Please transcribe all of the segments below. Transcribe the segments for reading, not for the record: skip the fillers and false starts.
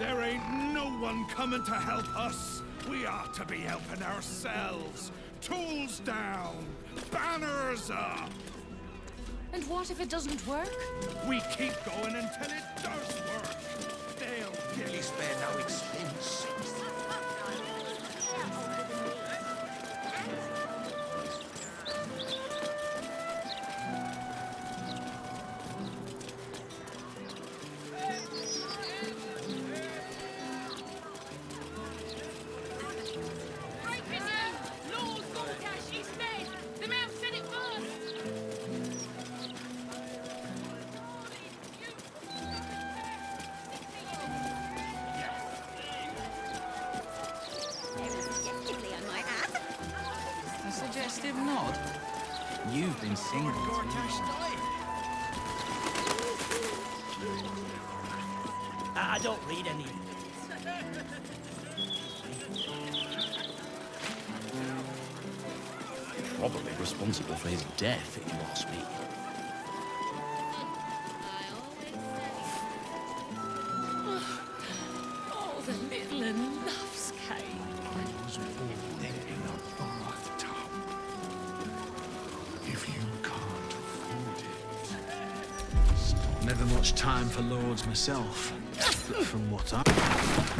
There ain't no one coming to help us. We ought to be helping ourselves. Tools down, banners up. And what if it doesn't work? We keep going until it does work. They'll get Please spare no expense. Suggestive nod. You've been singing. I don't read any. Probably responsible for his death, if you ask me. Oh, the little enuffscake. I was born in a bathtub. If you can't afford it, Never much time for lords myself. But from what I...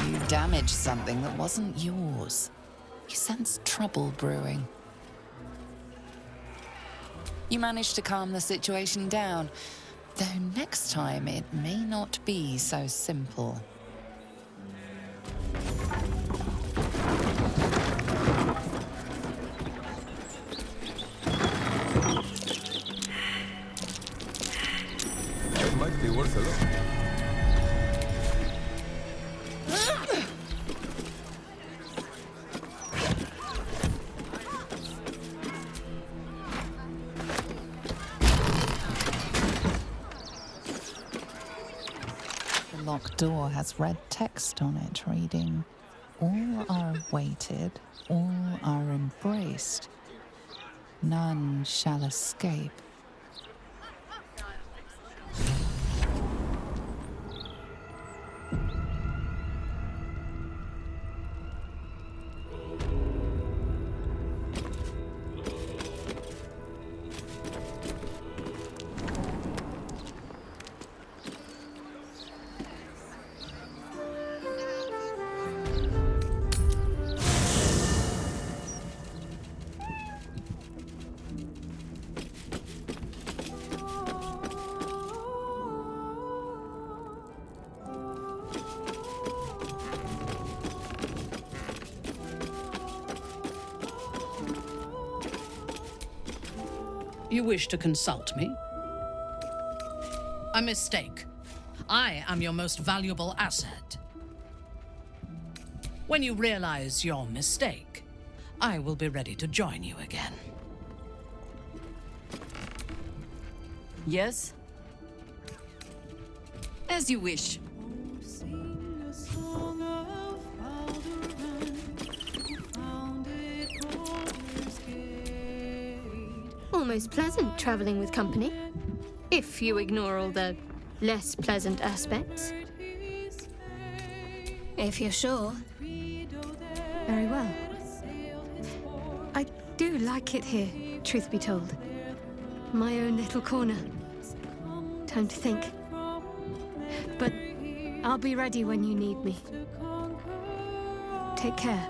You damaged something that wasn't yours. You sensed trouble brewing. You managed to calm the situation down, though next time it may not be so simple. it might be worth a look. The locked door has red text on it reading, "All are awaited, all are embraced. None shall escape." You wish to consult me? A mistake. I am your most valuable asset. When you realize your mistake, I will be ready to join you again. Yes? As you wish. Almost pleasant traveling with company, if you ignore all the less pleasant aspects. If you're sure. Very well. I do like it here, truth be told. My own little corner. Time to think. But I'll be ready when you need me. Take care.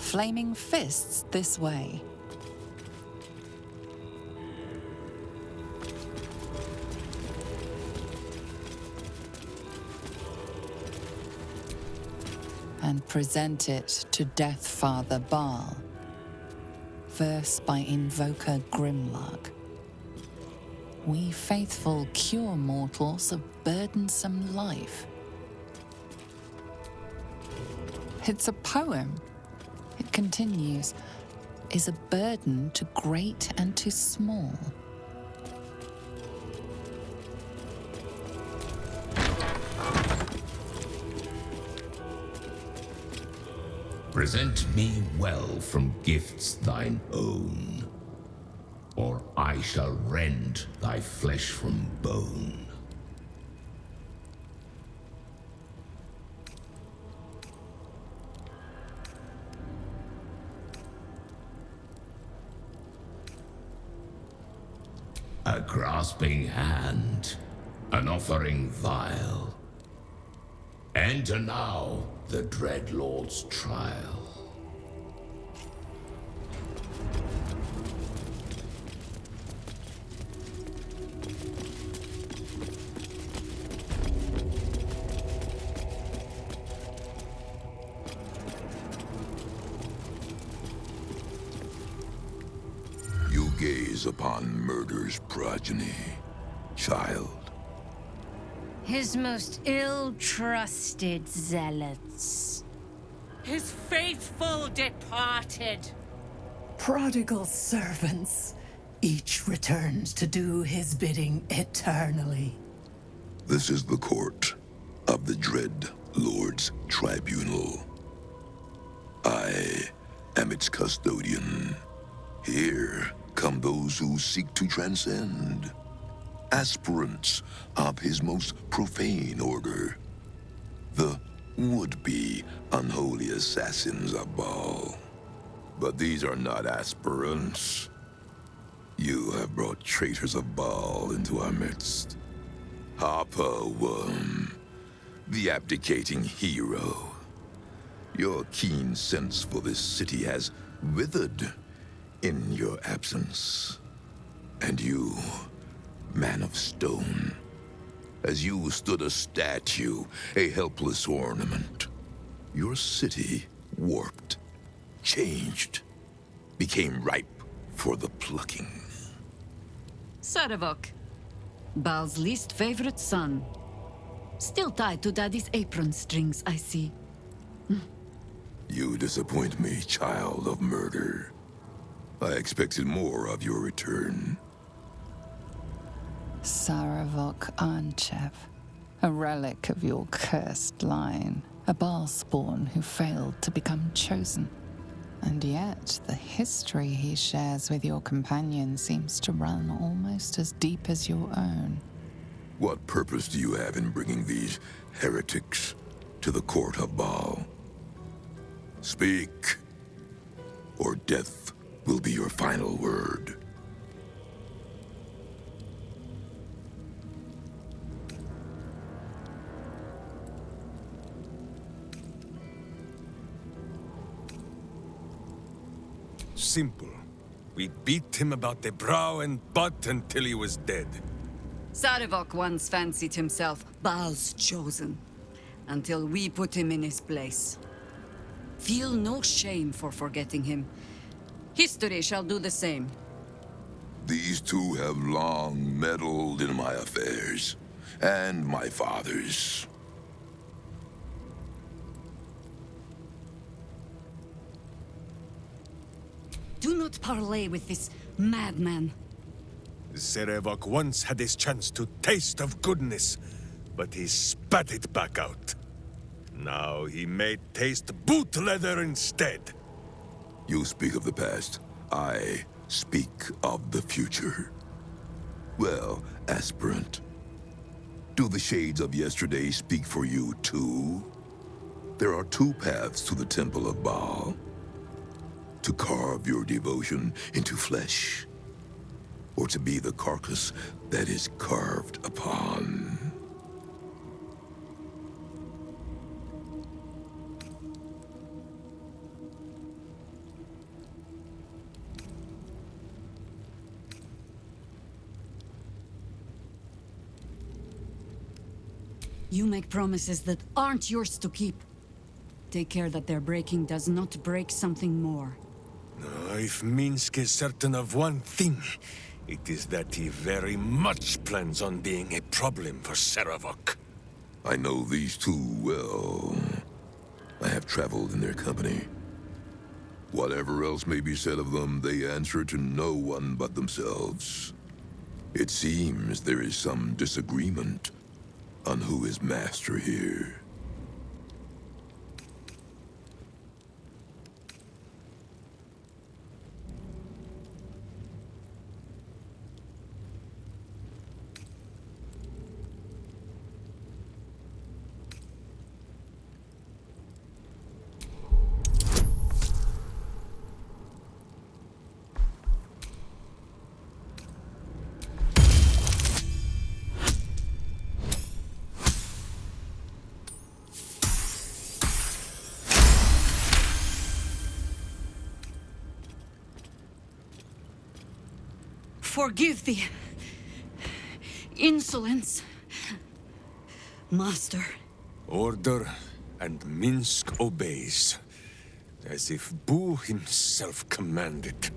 flaming fists this way. And present it to Death Father Baal. Verse by Invoker Grimlock. We faithful cure mortals of burdensome life. It's a poem. It continues, is a burden to great and to small. Present me well from gifts thine own, or I shall rend thy flesh from bone. A grasping hand, an offering vile. Enter now the Dread Lord's trial. You gaze upon murder's progeny, child. His most ill-trusted zealots. His faithful departed. Prodigal servants, each returns to do his bidding eternally. This is the court of the Dread Lord's Tribunal. I am its custodian. Here come those who seek to transcend. Aspirants of his most profane order. The would-be unholy assassins of Baal. But these are not aspirants. You have brought traitors of Baal into our midst. Harper Worm, the abdicating hero. Your keen sense for this city has withered in your absence. And you, Man of Stone, as you stood a statue, a helpless ornament. Your city warped, changed, became ripe for the plucking. Sarevok, Baal's least favorite son. Still tied to Daddy's apron strings, I see. You disappoint me, child of murder. I expected more of your return. Sarevok Arnchev, a relic of your cursed line, a Baal spawn who failed to become chosen. And yet, the history he shares with your companion seems to run almost as deep as your own. What purpose do you have in bringing these heretics to the court of Baal? Speak, or death will be your final word. Simple. We beat him about the brow and butt until he was dead. Sarevok once fancied himself Baal's chosen, until we put him in his place. Feel no shame for forgetting him. History shall do the same. These two have long meddled in my affairs, and my father's. Do not parley with this madman. Sarevok once had his chance to taste of goodness, but he spat it back out. Now he may taste boot leather instead. You speak of the past. I speak of the future. Well, aspirant, do the shades of yesterday speak for you too? There are two paths to the Temple of Baal. To carve your devotion into flesh, or to be the carcass that is carved upon. You make promises that aren't yours to keep. Take care that their breaking does not break something more. If Minsk is certain of one thing, it is that he very much plans on being a problem for Sarevok. I know these two well. I have traveled in their company. Whatever else may be said of them, they answer to no one but themselves. It seems there is some disagreement on who is master here. Forgive the insolence, Master. Order, and Minsk obeys, as if Bu himself commanded.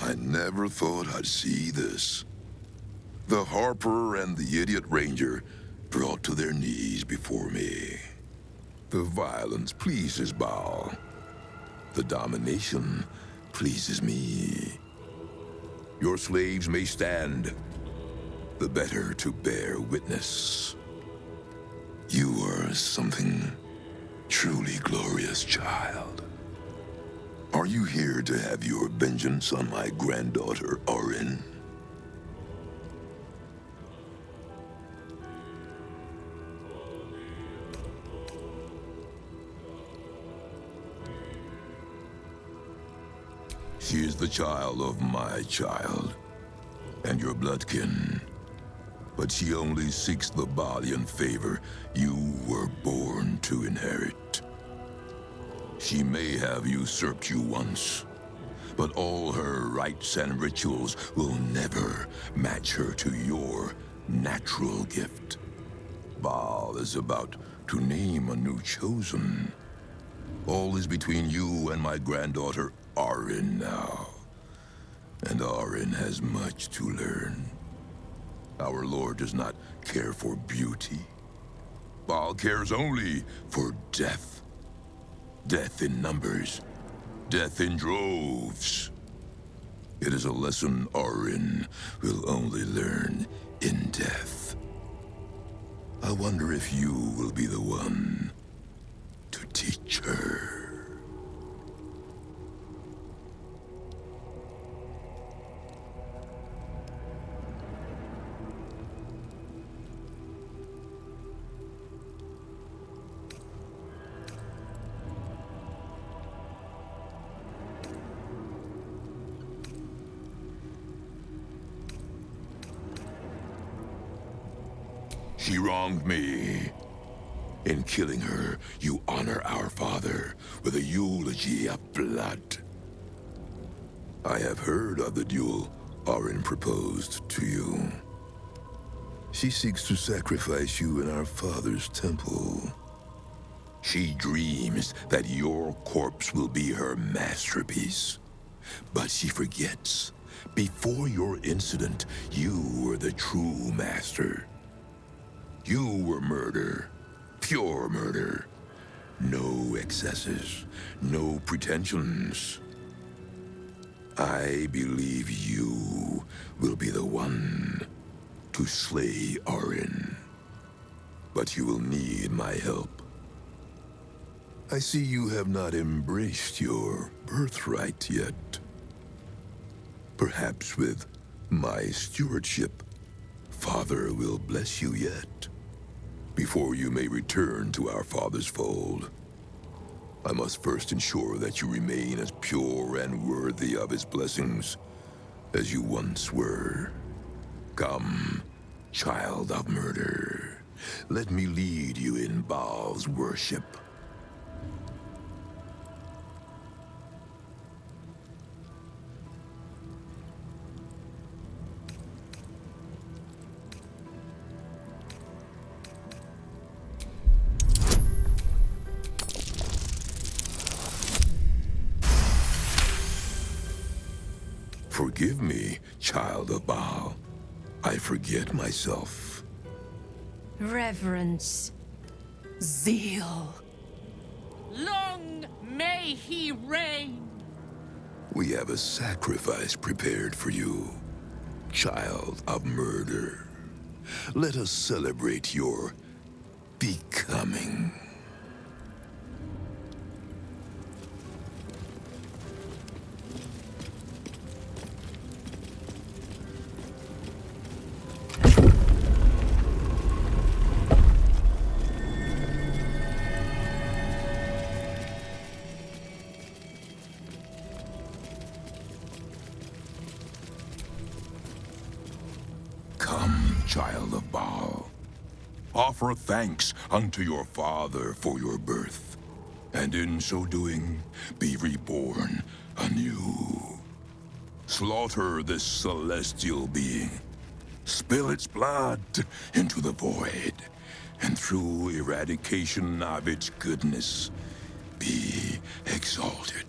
I never thought I'd see this. The Harper and the Idiot Ranger brought to their knees before me. The violence pleases Baal. The domination pleases me. Your slaves may stand, the better to bear witness. You are something truly glorious, child. Are you here to have your vengeance on my granddaughter, Orin? She is the child of my child, and your bloodkin. But she only seeks the body and favor you were born to inherit. She may have usurped you once, but all her rites and rituals will never match her to your natural gift. Baal is about to name a new chosen. All is between you and my granddaughter, Orin, now. And Orin has much to learn. Our Lord does not care for beauty. Baal cares only for death. Death in numbers. Death in droves. It is a lesson Orin will only learn in death. I wonder if you will be the one to teach her. She wronged me. In killing her, you honor our father with a eulogy of blood. I have heard of the duel Orin proposed to you. She seeks to sacrifice you in our father's temple. She dreams that your corpse will be her masterpiece. But she forgets, before your incident, you were the true master. You were murder, pure murder. No excesses, no pretensions. I believe you will be the one to slay Orin. But you will need my help. I see you have not embraced your birthright yet. Perhaps with my stewardship, Father will bless you yet. Before you may return to our father's fold, I must first ensure that you remain as pure and worthy of his blessings as you once were. Come, child of murder, let me lead you in Baal's worship. Forgive me, child of Baal. I forget myself. Reverence. Zeal. Long may he reign. We have a sacrifice prepared for you, child of murder. Let us celebrate your becoming. Come, child of Baal. Offer thanks unto your father for your birth, and in so doing, be reborn anew. Slaughter this celestial being. Spill its blood into the void, and through eradication of its goodness, be exalted.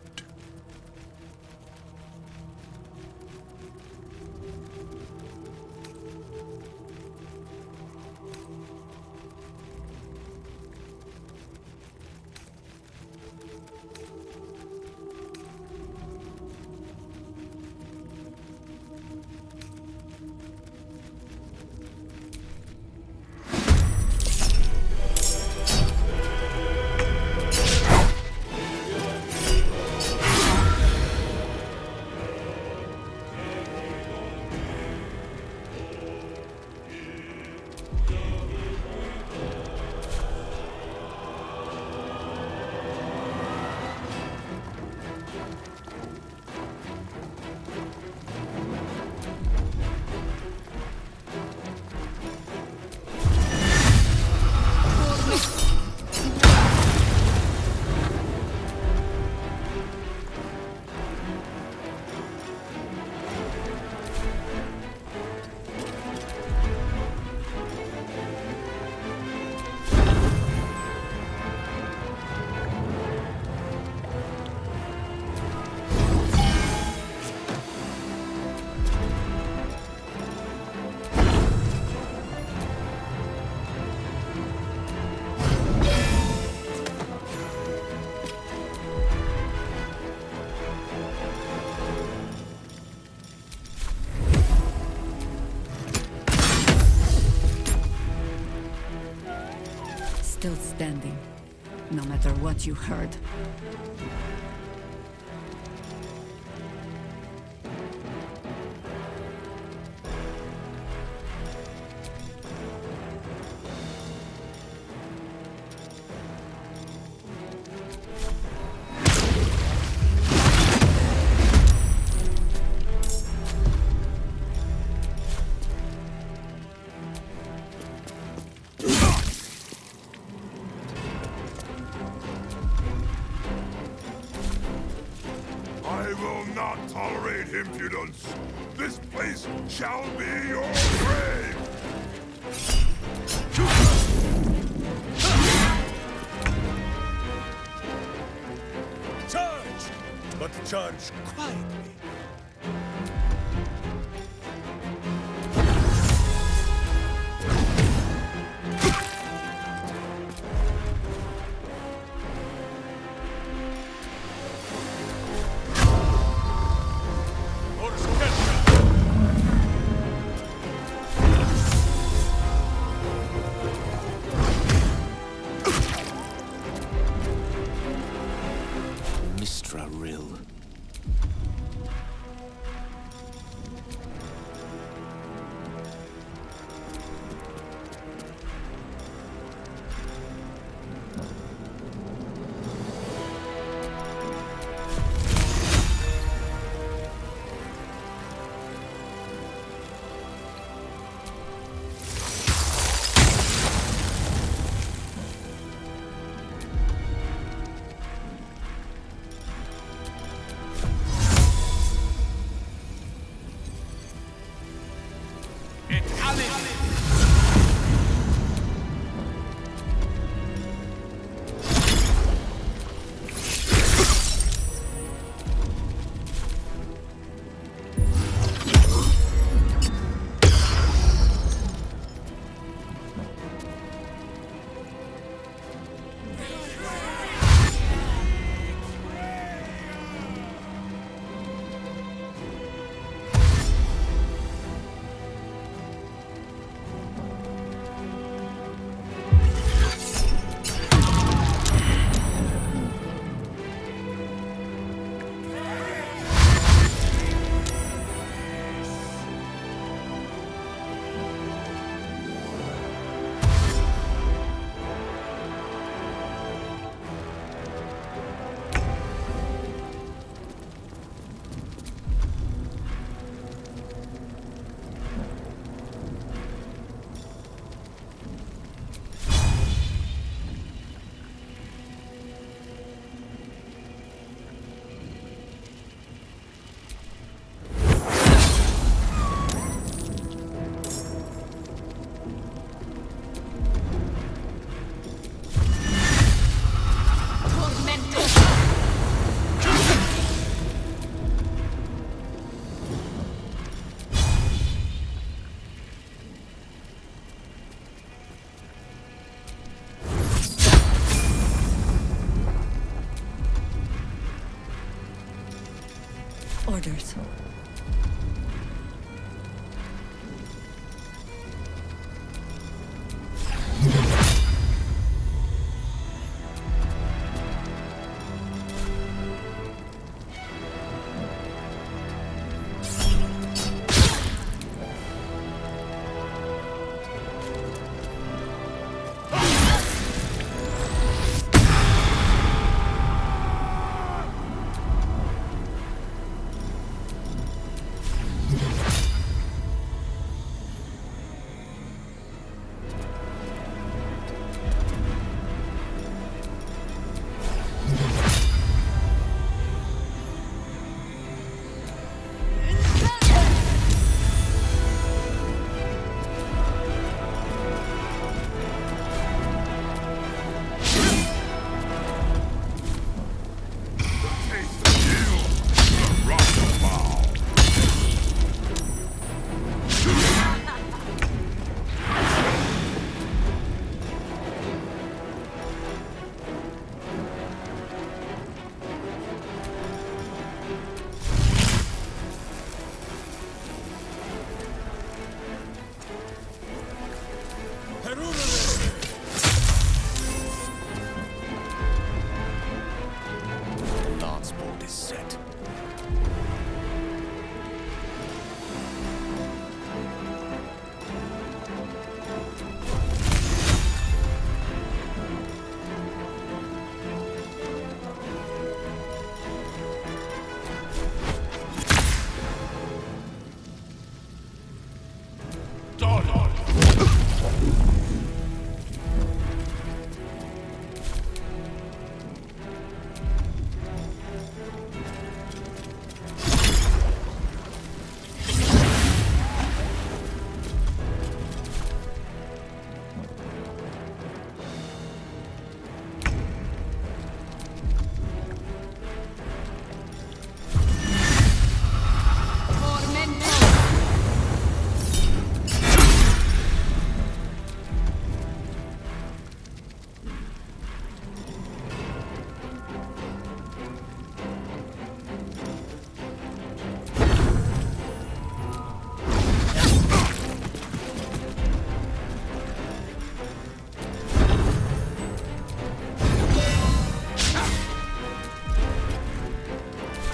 Still standing, no matter what you heard. I will not tolerate impudence. This place shall be your grave! Charge! But charge quietly. Mistra Rill. Orders. Lance board is set.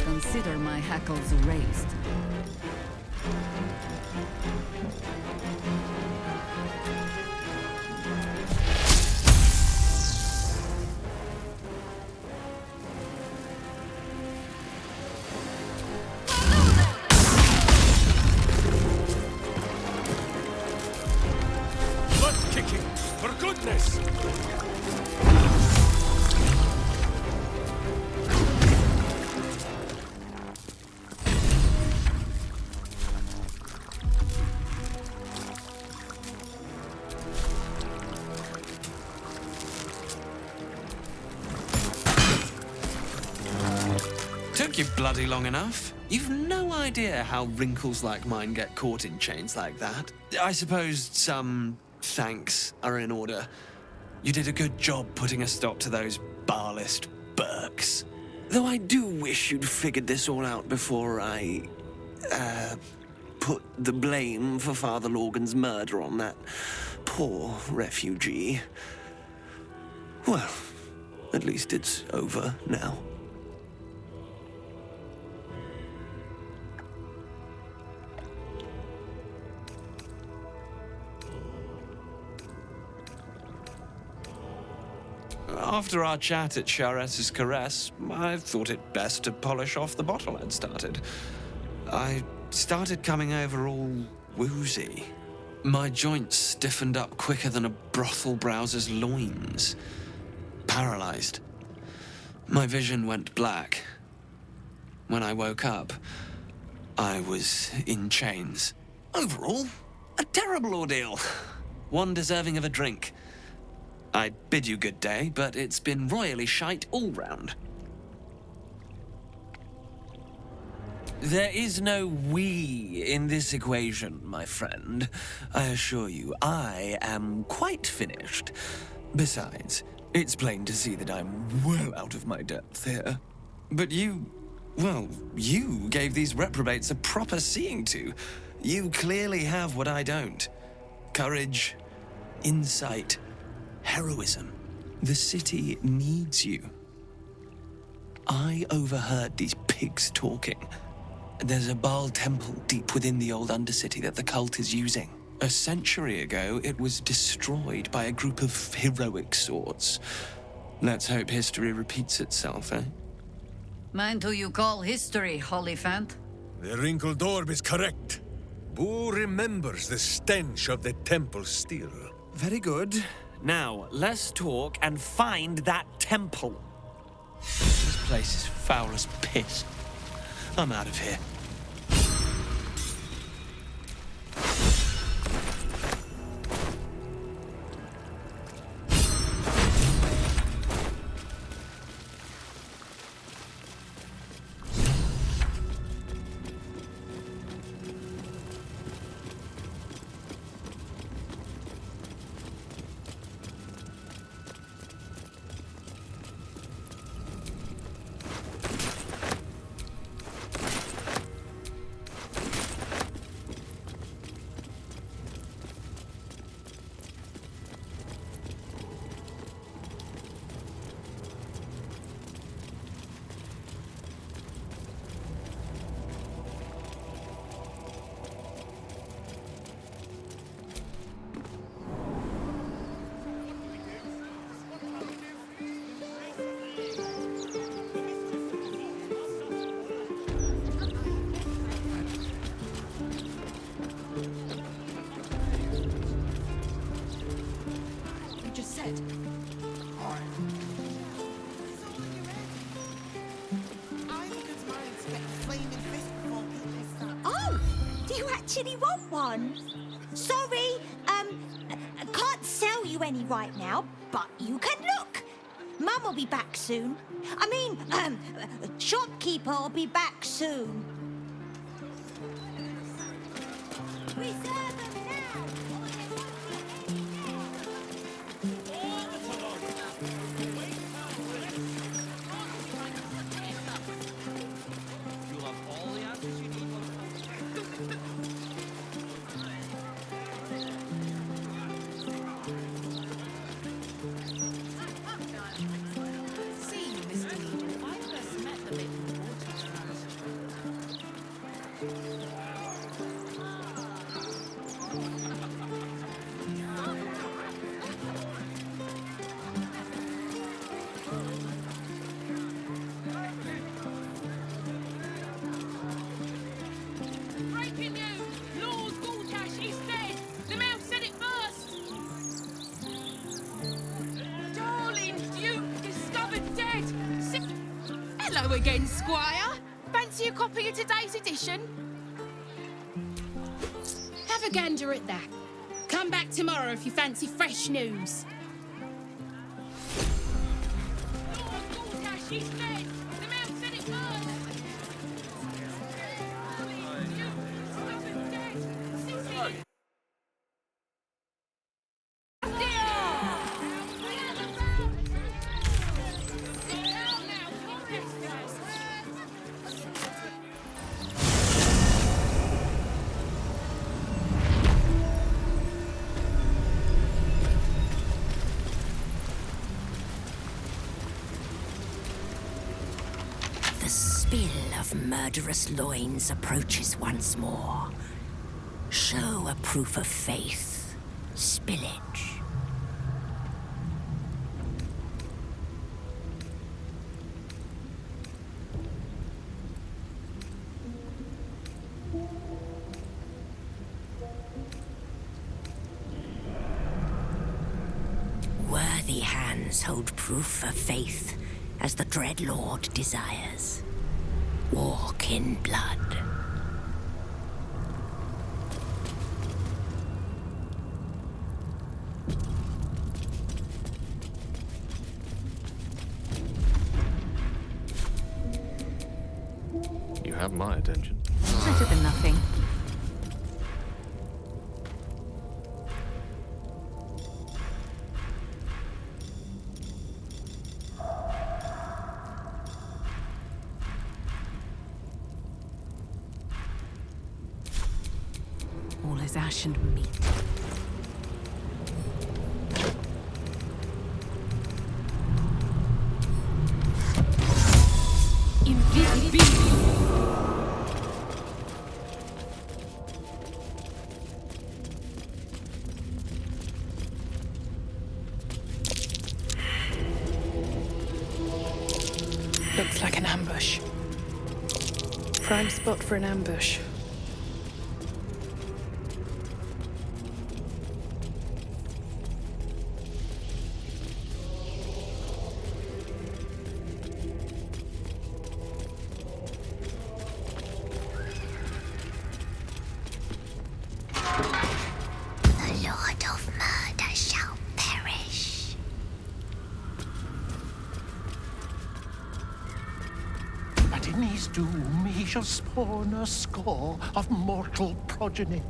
Consider my hackles raised. Butt kicking, for goodness! Took you bloody long enough. You've no idea how wrinkles like mine get caught in chains like that. I suppose some thanks are in order. You did a good job putting a stop to those barlist Burks. Though I do wish you'd figured this all out before I, put the blame for Father Lorgan's murder on that poor refugee. Well, at least it's over now. After our chat at Charrette's Caress, I thought it best to polish off the bottle I'd started. I started coming over all woozy. My joints stiffened up quicker than a brothel browser's loins. Paralyzed. My vision went black. When I woke up, I was in chains. Overall, a terrible ordeal. One deserving of a drink. I bid you good day, but it's been royally shite all round. There is no we in this equation, my friend. I assure you, I am quite finished. Besides, it's plain to see that I'm well out of my depth here. But you Well, you gave these reprobates a proper seeing to. You clearly have what I don't. Courage, insight, heroism. The city needs you. I overheard these pigs talking. There's a Baal temple deep within the old Undercity that the cult is using. A century ago, it was destroyed by a group of heroic sorts. Let's hope history repeats itself, eh? Mind who you call history, Hollyphant. The wrinkled orb is correct. Boo remembers the stench of the temple still. Very good. Now, let's talk and find that temple. This place is foul as piss. I'm out of here. Oh, do you actually want one? Sorry, I can't sell you any right now, but you can look. Mum will be back soon. I mean, shopkeeper will be back soon. Reserve them now. Breaking news! Lord Gortash is dead! The mouse said it first! Darling Duke discovered dead! Hello again, Squire. Fancy a copy of today's edition? Have a gander at that. Come back tomorrow if you fancy fresh news. Lord Gortash is dead! The mouse said it first! The spill of murderous loins approaches once more. Show a proof of faith. Spillage. Worthy hands hold proof of faith as the Dread Lord desires. Walk in blood. You have my attention. Better than nothing. as ash and meat. Looks like an ambush. Prime spot for an ambush. The Lord of Murder shall perish. But in his doom he shall spawn a score of mortal progeny.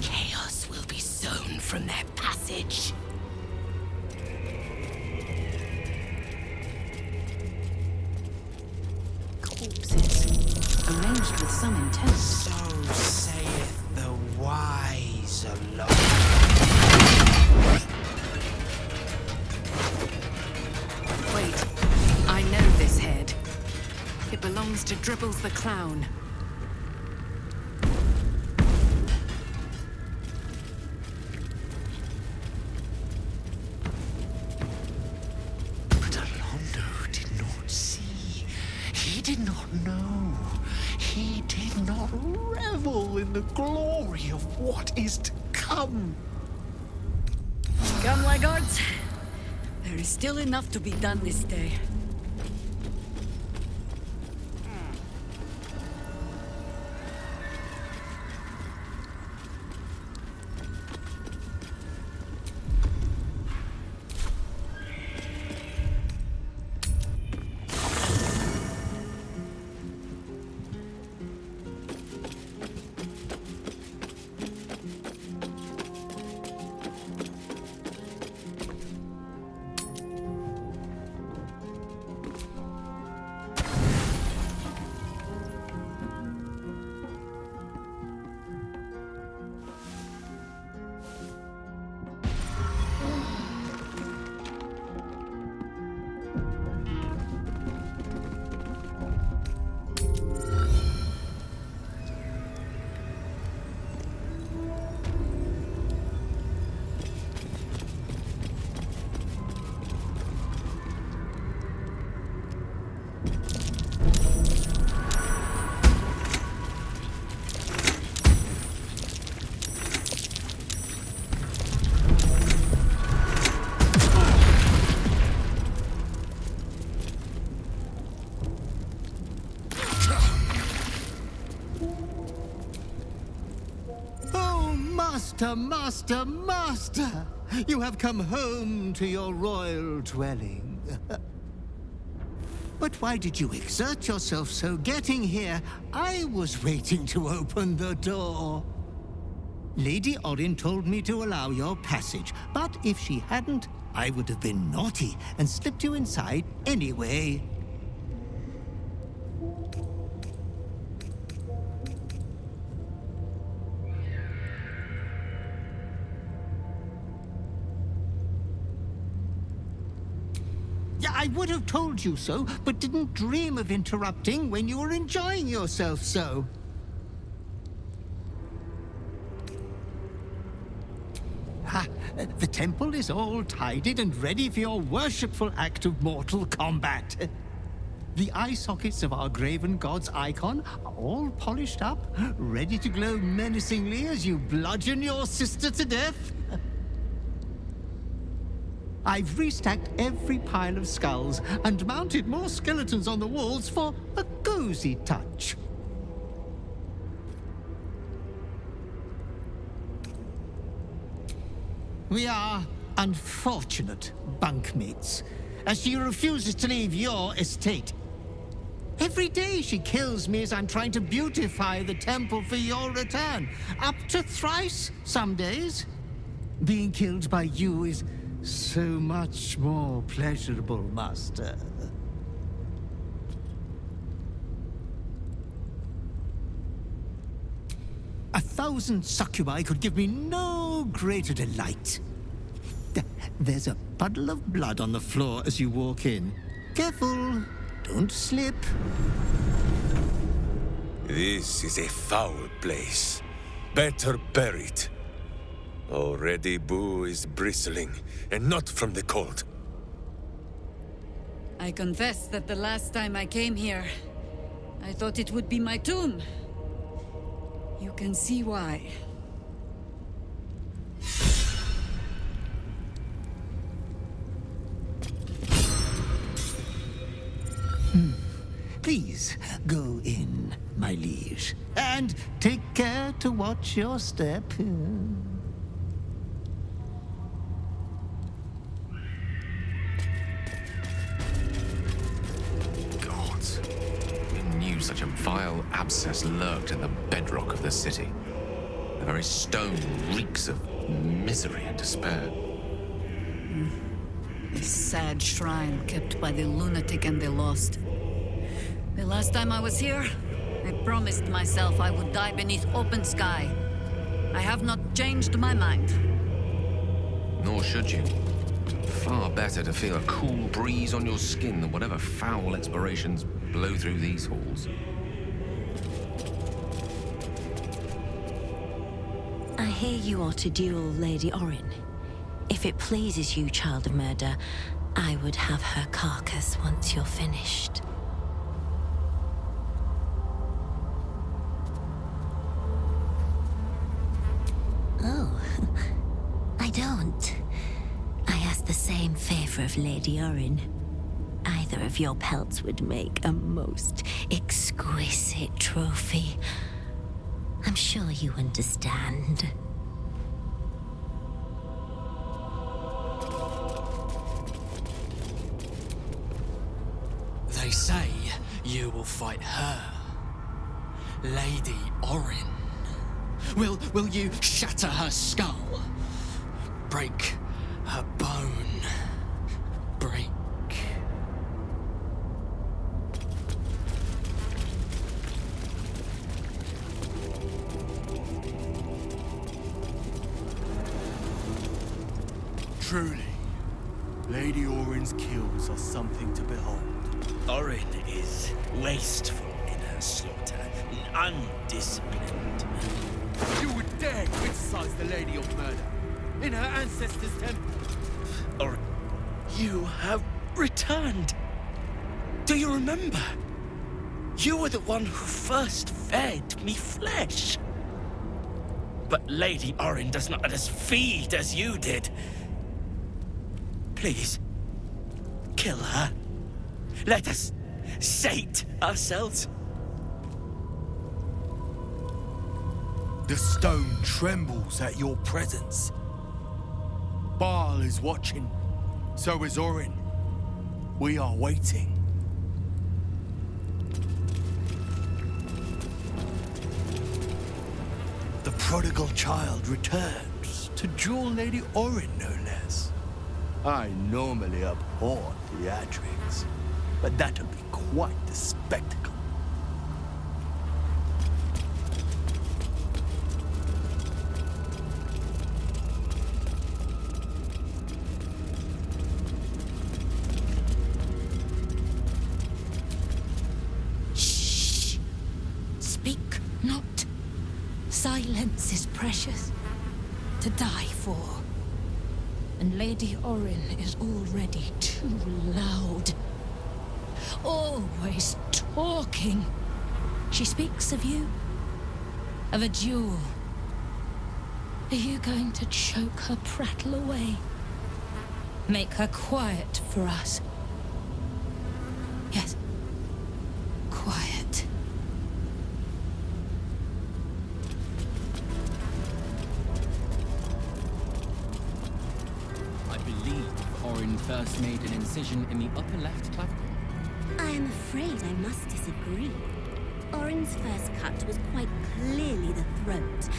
Chaos will be sown from their passage. Corpses, arranged with some intent. So saith the wise alone. Wait, I know this head. It belongs to Dribbles the Clown. But Alondo did not see. He did not know. He did not revel in the glory of what is to come. Come, laggards. There is still enough to be done this day. Master, Master! You have come home to your royal dwelling. But why did you exert yourself so getting here? I was waiting to open the door. Lady Orin told me to allow your passage, but if she hadn't, I would have been naughty and slipped you inside anyway. I would have told you so, but didn't dream of interrupting when you were enjoying yourself so. Ha! The temple is all tidied and ready for your worshipful act of mortal combat. The eye sockets of our graven god's icon are all polished up, ready to glow menacingly as you bludgeon your sister to death. I've restacked every pile of skulls and mounted more skeletons on the walls for a cozy touch. We are unfortunate bunkmates, as she refuses to leave your estate. Every day she kills me as I'm trying to beautify the temple for your return. Up to thrice some days. Being killed by you is so much more pleasurable, Master. 1,000 succubi could give me no greater delight. There's a puddle of blood on the floor as you walk in. Careful, don't slip. This is a foul place. Better buried. Already Boo is bristling, and not from the cold. I confess that the last time I came here, I thought it would be my tomb. You can see why. Please, go in, my liege. And take care to watch your step. Gods. We knew such a vile abscess lurked in the bedrock of the city. The very stone reeks of misery and despair. This sad shrine kept by the lunatic and the lost. The last time I was here, I promised myself I would die beneath open sky. I have not changed my mind. Nor should you. Far better to feel a cool breeze on your skin than whatever foul expirations blow through these halls. I hear you are to duel Lady Orin. If it pleases you, Child of Murder, I would have her carcass once you're finished. Oh, I don't. I ask the same favor of Lady Orin. Either of your pelts would make a most exquisite trophy. I'm sure you understand. They say you will fight her, Lady Orin. Will you shatter her skull? Break her bone? Break... Truly, Lady Orin's kills are something to behold. Orin is wasteful in her slaughter, undisciplined. You would dare criticize the Lady of Murder in her ancestors' temple? Orin, you have returned. Do you remember? You were the one who first fed me flesh. But Lady Orin does not let us feed as you did. Please, kill her. Let us sate ourselves. The stone trembles at your presence. Baal is watching. So is Orin. We are waiting. The prodigal child returns to duel Lady Orin, no less. I normally abhor theatrics, but that'll be quite the spectacle. Shh! Speak not. Silence is precious to die for. And Lady Orin is already too loud. Always talking. She speaks of you, of a duel. Are you going to choke her prattle away? Make her quiet for us? Yes. Quiet. I believe Orin first made an incision in the upper left clavicle. I am afraid I must disagree. Orin's first cut was quite clearly the throat.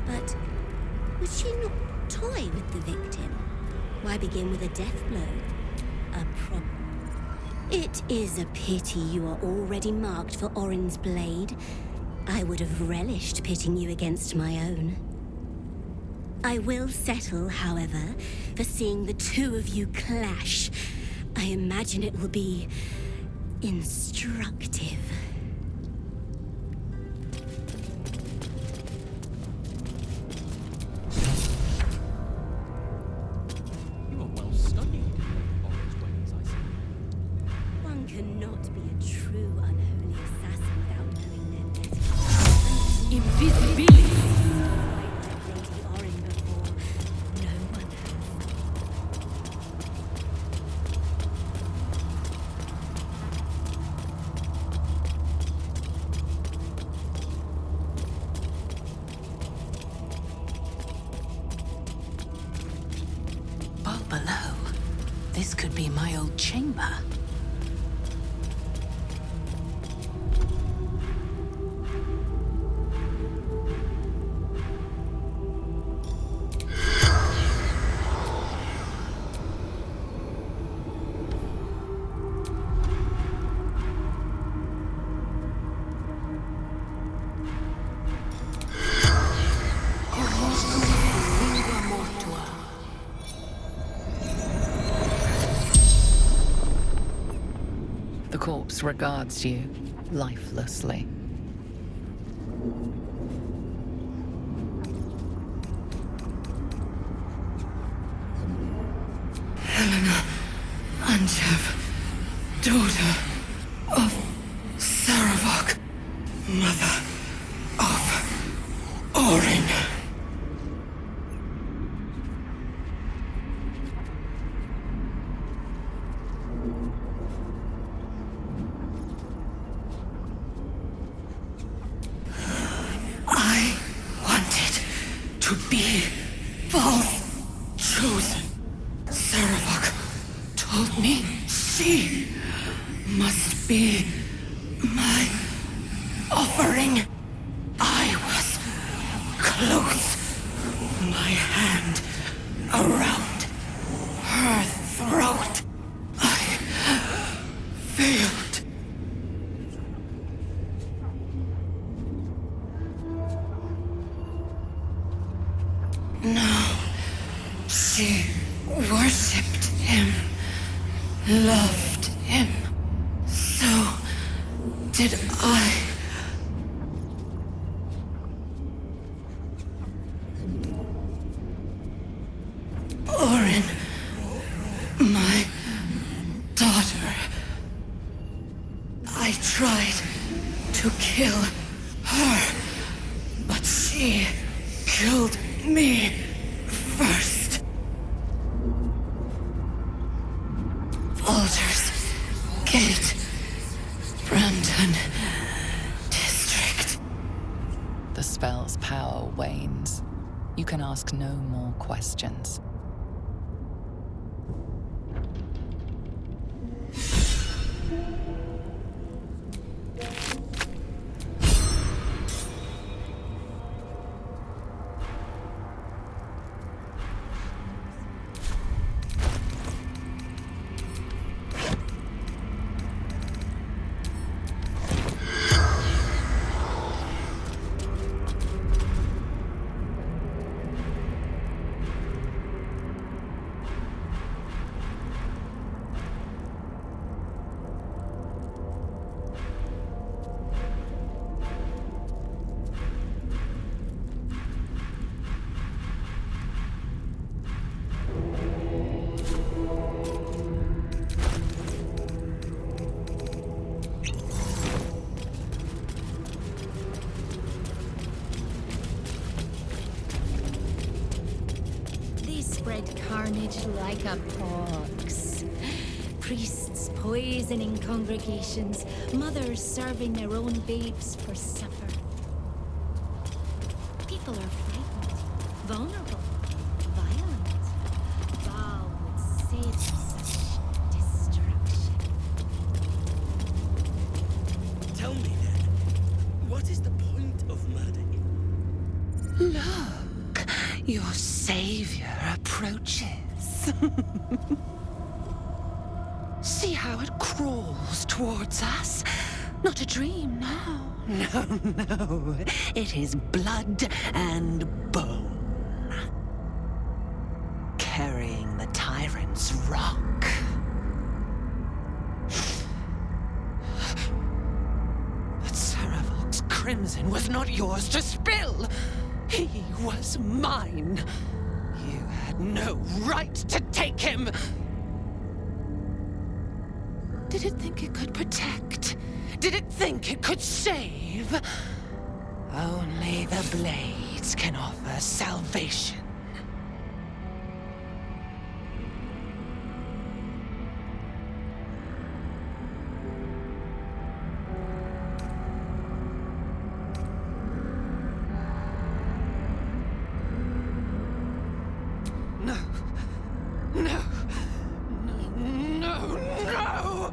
But would she not toy with the victim? Why begin with a death blow? A problem. It is a pity you are already marked for Orin's blade. I would have relished pitting you against my own. I will settle, however, for seeing the two of you clash. I imagine it will be instructive. You are well studied in Orin's ways, I see. One cannot be a true unholy assassin without knowing their better. Invisibility! Lady Orin before. No one has. Well, below. This could be my old chamber. The corpse regards you lifelessly. Helena Anchev, daughter of Saravok, mother of Orin. I wanted to be false chosen. Saravok told me she must be my offering. I was close, my hand around her throat. I failed. Now she worshipped him, loved him. So did I. Orin, my daughter. I tried to kill her, but she killed me first. Baldur's Gate, Brandon District. The spell's power wanes. You can ask no more questions. Spread carnage like a pox. Priests poisoning congregations, mothers serving their own babes for supper. People are frightened, vulnerable, violent. Val would save such destruction. Tell me then, what is the point of murder? Look, your savior approaches. See how it crawls towards us? Not a dream now. No, no. It is blood and bone. Carrying the tyrant's rock. But Saravok's crimson was not yours to spill. He was mine. You had no right to take him. Did it think it could protect? Did it think it could save? Only the blades can offer salvation. No. No. No, no!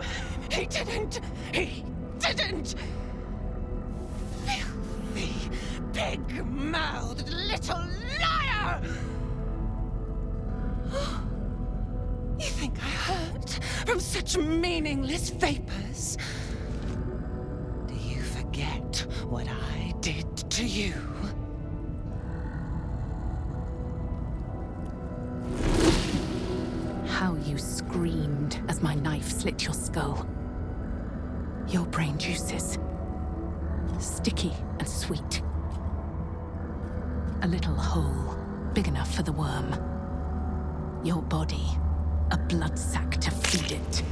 He didn't! He didn't! Filthy, big-mouthed little liar! You think I hurt from such meaningless vapors? Do you forget what I did to you? How you screamed as my knife slit your skull. Your brain juices. Sticky and sweet. A little hole, big enough for the worm. Your body, a blood sack to feed it.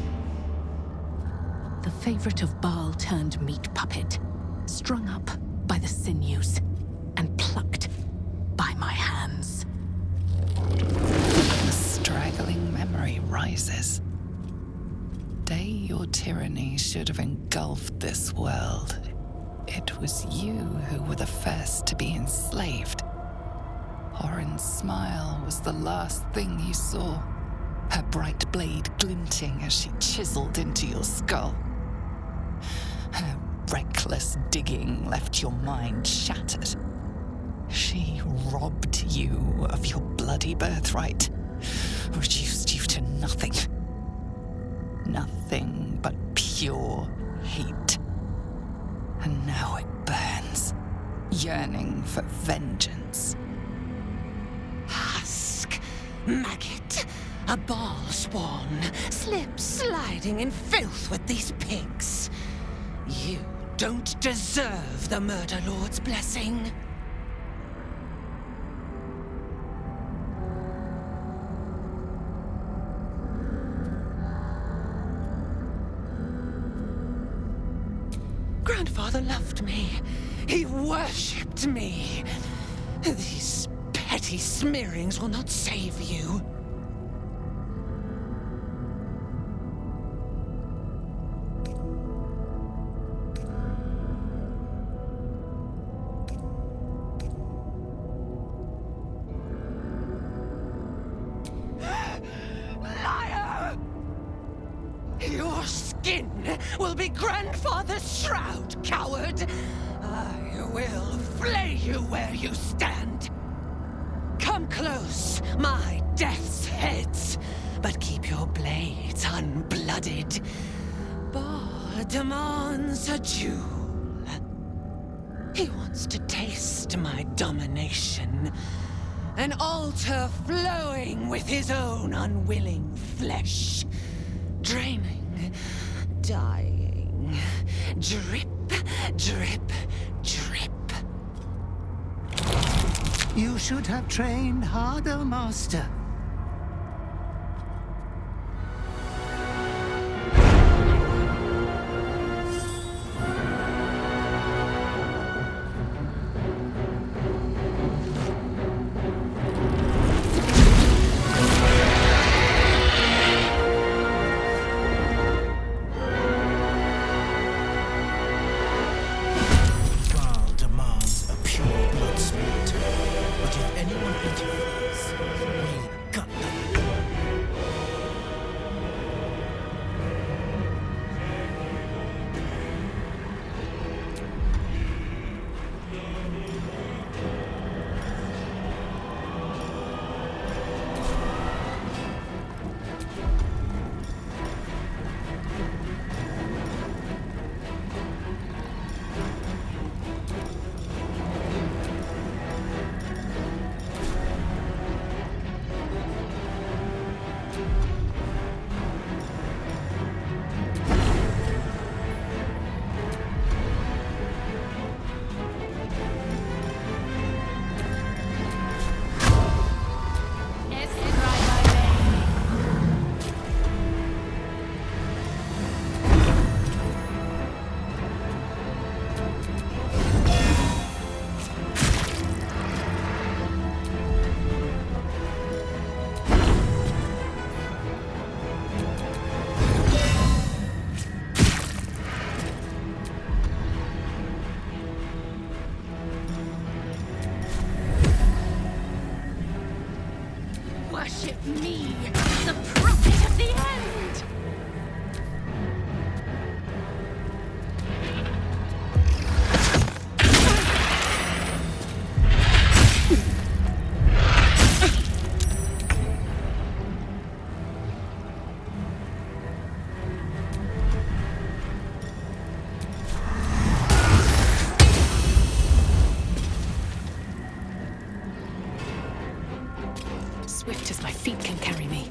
The favorite of Baal turned meat puppet, strung up by the sinews and plucked by my hands. A straggling memory rises. Day your tyranny should have engulfed this world. It was you who were the first to be enslaved. Orin's smile was the last thing you saw. Her bright blade glinting as she chiseled into your skull. Her reckless digging left your mind shattered. She robbed you of your bloody birthright, reduced you to nothing. Nothing but pure hate. And now it burns, yearning for vengeance. Husk, maggot, a Baal spawn, sliding in filth with these pigs. You don't deserve the Murder Lord's blessing. Grandfather loved me. He worshipped me. These petty smearings will not save you. Liar! Your skin will be Grandfather's shroud, coward! I will flay you where you stand. Come close, my death's heads, but keep your blades unblooded. Bar demands a jewel. He wants to taste my domination. An altar flowing with his own unwilling flesh. Draining, dying, drip, drip, drip. You should have trained harder, Master. Baal demands a pure blood sport, but if anyone interferes, will worship me, the prophet of the end! Swift as my feet can carry me.